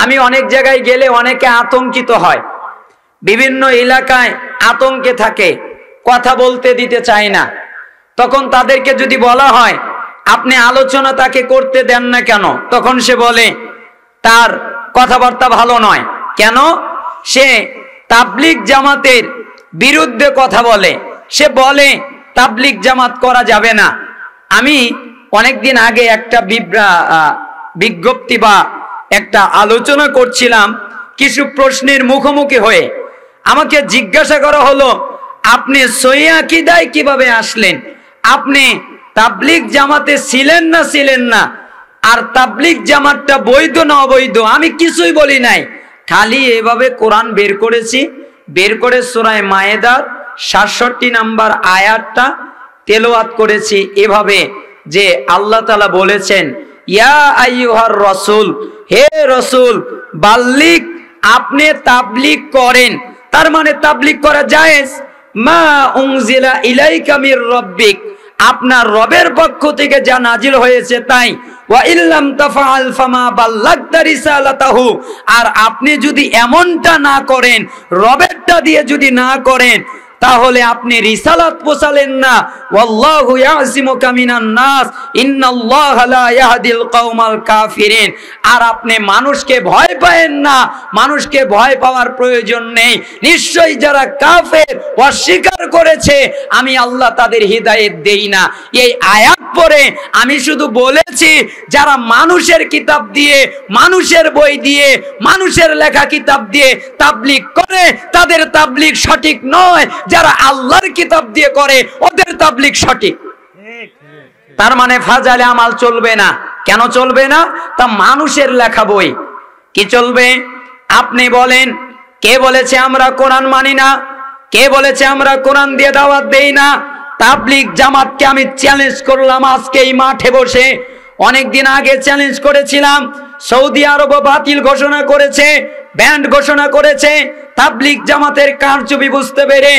আমি অনেক জায়গায় গেলে অনেকে আতঙ্কিত হয়, বিভিন্ন এলাকায় আতঙ্কে থাকে, কথা বলতে দিতে চায় না। তখন তাদেরকে যদি বলা হয় আপনি আলোচনা তাকে করতে দেন না কেন, তখন সে বলে তার কথাবার্তা ভালো নয়। কেন? সে তাবলিগ জামাতের বিরুদ্ধে কথা বলে, সে বলে তাবলিগ জামাত করা যাবে না। আমি অনেকদিন আগে একটা বিজ্ঞপ্তি বা একটা আলোচনা করছিলাম, কিছু প্রশ্নের মুখোমুখি হয়ে আমাকে জিজ্ঞাসা করা হলো আপনি সহিহ আকীদায় কিভাবে আসলেন, আপনি তাবলিগ জামাতে ছিলেন না, আর তাবলিগ জামাতটা বৈধ না অবৈধ আমি কিছুই বলি নাই, খালি এভাবে কোরআন বের করেছি, বের করে সূরা মায়েদার ৬৭ নম্বর আয়াতটা তেলাওয়াত করেছি এভাবে যে আল্লাহ তাআলা বলেছেন ইয়া আইয়ুহার রাসূল, হে রাসূল বাল্লিগ, আপনি তাবলিগ করেন। তার মানে তাবলিগ করা জায়েজ। মা উনজিলা ইলাইকা মির রাব্বিক, আপনার রবের পক্ষ থেকে যা নাজিল হয়েছে তাই। ওয়া ইল্লাম তাফআল ফামা বাল্লাগতা রিসালাতাহু, আর আপনি যদি এমনটা না করেন, রবেরটা দিয়ে যদি না করেন, তাহলে আপনি রিসালাত পৌঁছালেন না। ওয়াল্লাহু ইয়াসিমুকা মিনান নাস ইন্নাল্লাহা লা ইয়াহদিল কওমাল কাফিরিন, আর আপনি মানুষকে ভয় পায়েন না, মানুষকে ভয় পাওয়ার প্রয়োজন নেই, নিশ্চয়ই যারা কাফের অস্বীকার করেছে আমি আল্লাহ তাদের হিদায়াত দেই না। এই আয়াত পড়ে আমি শুধু বলেছি যারা মানুষের কিতাব দিয়ে, মানুষের বই দিয়ে, মানুষের লেখা কিতাব দিয়ে তাবলিগ করে তাদের তাবলিগ সঠিক নয়, যারা আল্লাহর কিতাব দিয়ে করে ওদের তাবলিগ সঠিক। তার মানে ফাজাইলে আমাল চলবে না। কেন চলবে না? তা মানুষের লেখা বই কি চলবে? আপনি বলেন কে বলেছে আমরা কোরআন মানি না, কে বলেছে আমরা কোরআন দিয়ে দাওয়াত দেই না? তাবলিগ জামাতকে আমি চ্যালেঞ্জ করলাম আজকে এই মাঠে বসে, অনেকদিন আগে চ্যালেঞ্জ করেছিলাম, সৌদি আরব বাতিল ঘোষণা করেছে, ব্যান্ড ঘোষণা করেছে, তাবলিগ জামাতের কারচুপি বুঝতে পেরে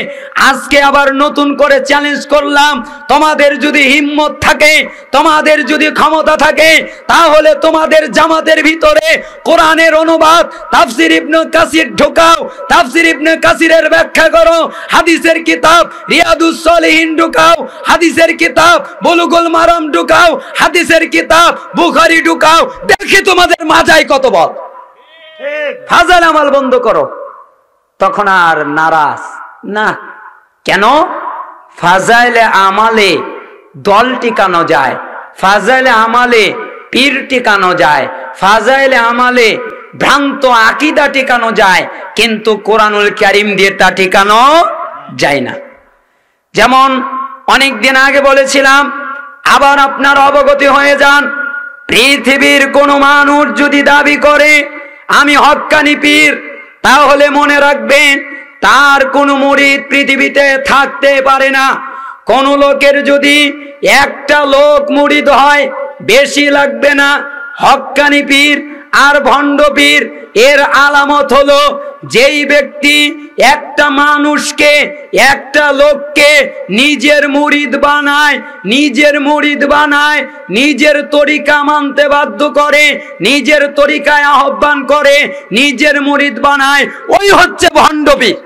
আজকে আবার নতুন করে চ্যালেঞ্জ করলাম, তোমাদের যদি হিম্মত থাকে, তোমাদের যদি ক্ষমতা থাকে, তাহলে তোমাদের জামাতের ভিতরে কোরআনের অনুবাদ তাফসির ইবনে কাসির ঢুকাও, তাফসির ইবনে কাসিরের ব্যাখ্যা করো, হাদিসের কিতাব রিয়াদুস সালিহিন ঢুকাও, হাদিসের কিতাব বুলুগুল মারাম ঢুকাও, হাদিসের কিতাব বুখারী ঢুকাও, দেখি তোমাদের মাজায় কত বল। ফাজাইল আমাল বন্ধ করো। তখন আর নারাজ না। কেন? ফাজাইলে আমালে দল টিকানো যায়, ফাজাইলে আমালে পীর টিকানো যায়, ফাজাইলে আমালে ভ্রান্ত আকীদা টিকানো যায়, কিন্তু কোরআনুল কারীম দিয়ে তা টিকানো যায় না। যেমন অনেক দিন আগে বলেছিলাম, আবার আপনার অবগতি হয়ে যান, পৃথিবীর কোন মানুষ যদি দাবি করে আমি হক্কানি পীর, তাহলে মনে রাখবেন তার কোনো মুরিদ পৃথিবীতে থাকতে পারে না। কোন লোকের যদি একটা লোক মুরিদ হয় বেশি লাগবে না। হক্কানি পীর আর ভণ্ড পীর এর আলামত হলো যেই ব্যক্তি একটা মানুষকে, একটা লোককে নিজের মুরিদ বানায়, নিজের মুরিদ বানায়, নিজের তরিকা মানতে বাধ্য করে, নিজের তরিকায় আহ্বান করে, নিজের মুরিদ বানায়, ওই হচ্ছে ভণ্ড পীর।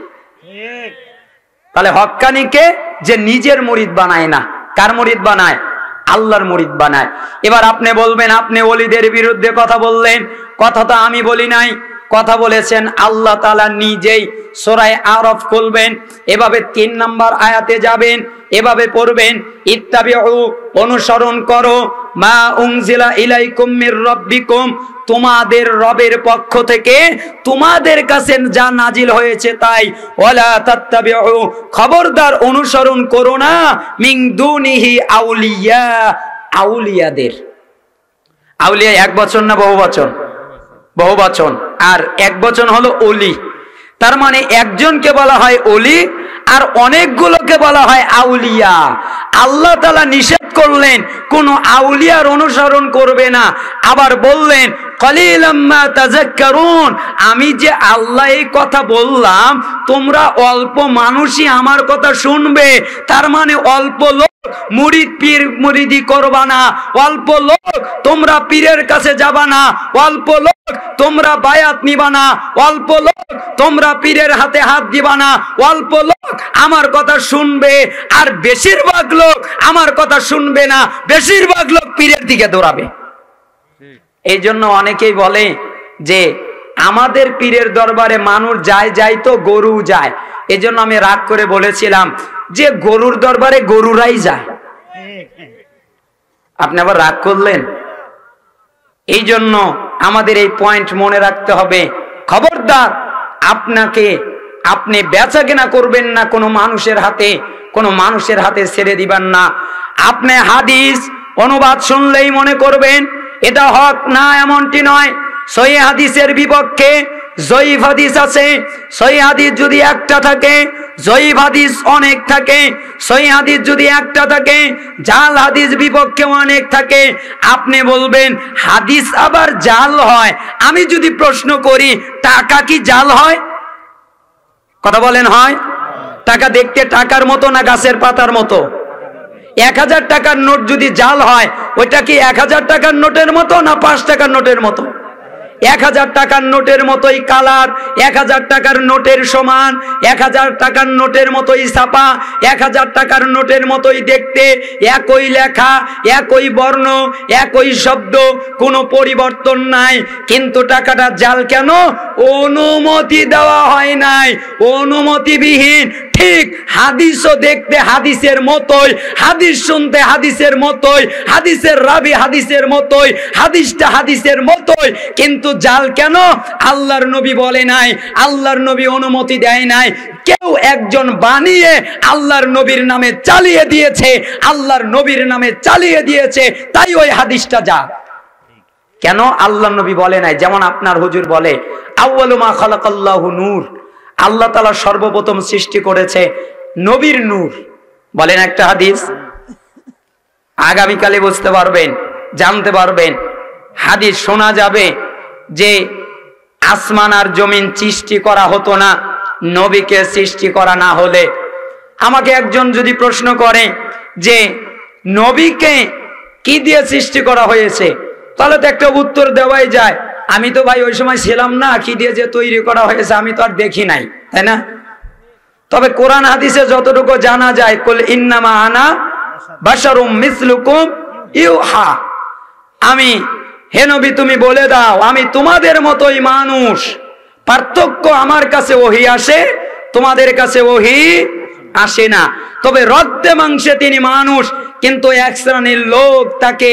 তাহলে হক্কানিকে যে নিজের মুরিদ বানায় না, কার মুরিদ বানায়? আল্লাহর মুরিদ বানায়। এবার আপনি বলবেন আপনি ওলিদের বিরুদ্ধে কথা বললেন, কথা তো আমি বলি নাই, কথা বলেছেন আল্লাহ তাআলা নিজেই। সূরা আরাফ খুলবেন, এভাবে ৩ নম্বর আয়াতে যাবেন, এভাবে পড়বেন ইত্তাবিউ, অনুসরণ করো, মা উনজিলা ইলাইকুম মির রাব্বিকুম, তোমাদের রবের পক্ষ থেকে তোমাদের কাছে যা নাজিল হয়েছে তাই। ওয়ালা তাত্তাবিউ, খবরদার অনুসরণ করো না, মিন দুনিহি আউলিয়া, আউলিয়াদের। আউলিয়া এক বচন না বহু বচন? বহু বচন। আর এক বচন হলো ওলি। তার মানে একজনকে বলা হয় ওলি আর অনেকগুলোকে বলা হয় আউলিয়া। আল্লাহ তাআলা নিষেধ করলেন কোন আউলিয়ার অনুসরণ করবে না, আবার বললেন কলিলাম মা তাযাক্কারুন, আমি যে আল্লাহ এই কথা বললাম তোমরা অল্প মানুষই আমার কথা শুনবে, তার মানে অল্প লোক মুরিদ পীর মুরিদি করবা না, অল্প লোক তোমরা পীরের কাছে যাবা না, অল্প লোক তোমরা বায়াত নিবা না, অল্প লোক তোমরা পীরের হাতে হাত দিবা না, অল্প লোক আমার কথা শুনবে আর বেশিরভাগ লোক আমার কথা শুনবে না, বেশিরভাগ লোক পীরের দিকে দৌড়াবে। এই জন্য অনেকেই বলে যে আমাদের পীরের দরবারে মানুষ যায় যায় তো গরু যায়। এই জন্য আমি রাগ করে বলেছিলাম যে গরুর দরবারে গরুরাই যায়। আপনি আবার রাগ করলেন। এই জন্য আমাদের এই পয়েন্ট মনে রাখতে হবে, খবরদার আপনি বেচা কেনা করবেন না কোনো মানুষের হাতে ছেড়ে দিবেন না। আপনি হাদিস অনুবাদ শুনলেই মনে করবেন এটা হক না, এমনটি নয়। সহিহ হাদিসের বিপক্ষে জয়ীফ হাদিস আছে। সহিহ হাদিস যদি একটা থাকে, জয়ীফ হাদিস অনেক থাকে। সহিহ হাদিস যদি একটা থাকে, জাল হাদিস বিপক্ষে অনেক থাকে। আপনি বলবেন হাদিস আবার জাল হয়। আমি যদি প্রশ্ন করি টাকা কি জাল হয়? কথা বলেন হয়? টাকা দেখতে টাকার মতো না গাছের পাতার মতো? 1000 টাকার নোট যদি জাল হয় ওইটা কি 1000 টাকার নোটের মতো না 5 টাকার নোটের মতো? 1000 টাকার নোটের মতোই কালার, 1000 টাকার নোটের সমান, 1000 টাকার নোটের মতোই ছাপা, 1000 টাকার নোটের মতোই দেখতে, একই লেখা, একই বর্ণ, একই শব্দ, কোনো পরিবর্তন নাই। কিন্তু টাকাটা জাল কেন? অনুমতি দেওয়া হয় নাই, অনুমতিবিহীন। ঠিক হাদিসও দেখতে হাদিসের মতোই, হাদিস শুনতে হাদিসের মতোই, হাদিসের রাবি হাদিসের মতোই, হাদিসটা হাদিসের মতোই, কিন্তু জাল কেন? আল্লাহর নবী বলে নাই, আল্লাহর নবী অনুমতি দেয় নাই। কেউ একজন বানিয়ে আল্লাহর নবীর নামে চালিয়ে দিয়েছে, আল্লাহর নবীর নামে চালিয়ে দিয়েছে, তাই ওই হাদিসটা জাল। কেন? আল্লাহর নবী বলে নাই। যেমন আপনার হুজুর বলে আউয়ালু মা খালাকাল্লাহু নূর, আল্লাহ তাআলা সর্বপ্রথম সৃষ্টি করেছে নবীর নূর। বলেন একটা হাদিস, আগামীকালে বুঝতে পারবেন, জানতে পারবেন। হাদিস শোনা যাবে যে আসমান আর জমিন সৃষ্টি করা হতো না নবীকে সৃষ্টি করা না হলে। আমাকে একজন যদি প্রশ্ন করে যে নবীকে কি দিয়ে সৃষ্টি করা হয়েছে, তাহলে তো একটা উত্তর দেওয়াই যায়। আমি তো ভাই ওই সময় ছিলাম না, কি দিয়ে যে তৈরি করা হয়েছে আমি তো আর দেখি নাই, তাই না? তবে কোরআন হাদিসে যতটুকু জানা যায়, কুল ইন্নামা আনা বাশারুম মিসলুকুম ইউহা, আমি হে নবী তুমি বলে দাও আমি তোমাদের মতোই মানুষ। পার্থক্য আমার কাছে ওহী আসে, তোমাদের কাছে ওহী আসে না। তবে রক্তে মাংসে তিনি মানুষ, কিন্তু এক শ্রেণীর লোক তাকে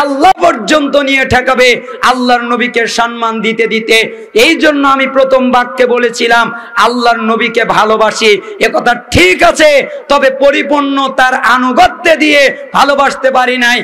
আল্লাহ পর্যন্ত নিয়ে ঠেকাবে আল্লাহর নবীকে সম্মান দিতে দিতে। এই জন্য আমি প্রথম বাক্যে বলেছিলাম আল্লাহর নবীকে ভালোবাসি, একথা ঠিক আছে, তবে পরিপূর্ণ তার আনুগত্যে দিয়ে ভালোবাসতে পারি নাই।